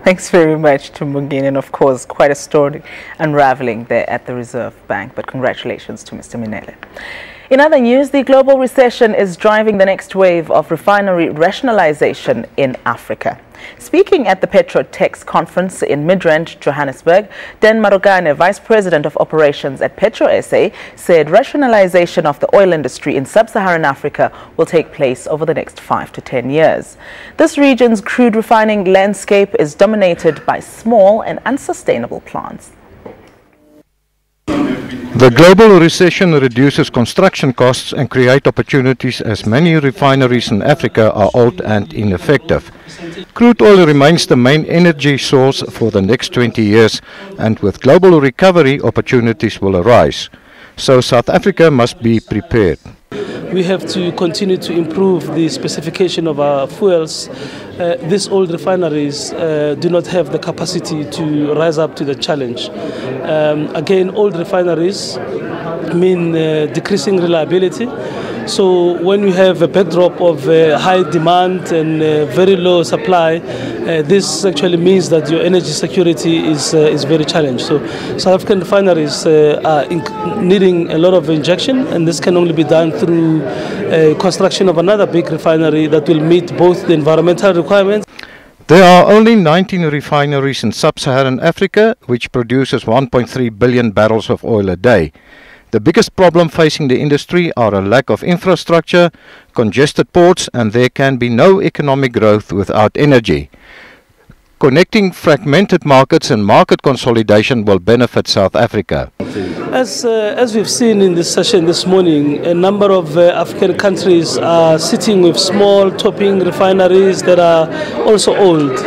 Thanks very much to Mungin, and of course quite a story unraveling there at the Reserve Bank, but congratulations to Mr. Minele. In other news, the global recession is driving the next wave of refinery rationalization in Africa. Speaking at the Petrotex conference in Midrand, Johannesburg, Den Marogane, Vice President of Operations at PetroSA, said rationalization of the oil industry in sub-Saharan Africa will take place over the next 5 to 10 years. This region's crude refining landscape is dominated by small and unsustainable plants. The global recession reduces construction costs and creates opportunities as many refineries in Africa are old and ineffective. Crude oil remains the main energy source for the next 20 years, and with global recovery opportunities will arise. So South Africa must be prepared. We have to continue to improve the specification of our fuels. These old refineries do not have the capacity to rise up to the challenge. Again, old refineries mean decreasing reliability. So when we have a backdrop of high demand and very low supply, this actually means that your energy security is very challenged. So South African refineries are needing a lot of injection, and this can only be done through construction of another big refinery that will meet both the environmental requirements. There are only 19 refineries in sub-Saharan Africa, which produces 1.3 billion barrels of oil a day. The biggest problem facing the industry are a lack of infrastructure, congested ports, and there can be no economic growth without energy. Connecting fragmented markets and market consolidation will benefit South Africa. As we've seen in this session this morning, a number of African countries are sitting with small topping refineries that are also old.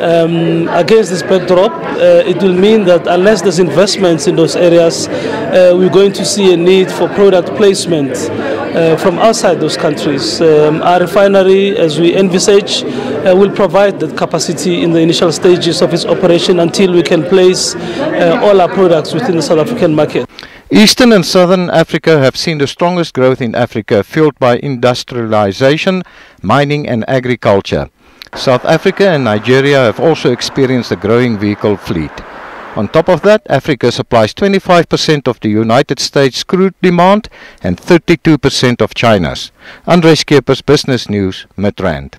Against this backdrop, it will mean that unless there's investments in those areas, we're going to see a need for product placement from outside those countries. Our refinery, as we envisage, will provide that capacity in the initial stages of its operation until we can place all our products within the South African market. Eastern and Southern Africa have seen the strongest growth in Africa, fueled by industrialization, mining and agriculture. South Africa and Nigeria have also experienced a growing vehicle fleet. On top of that, Africa supplies 25% of the United States crude demand and 32% of China's. Andre Skeepers, Business News, Midrand.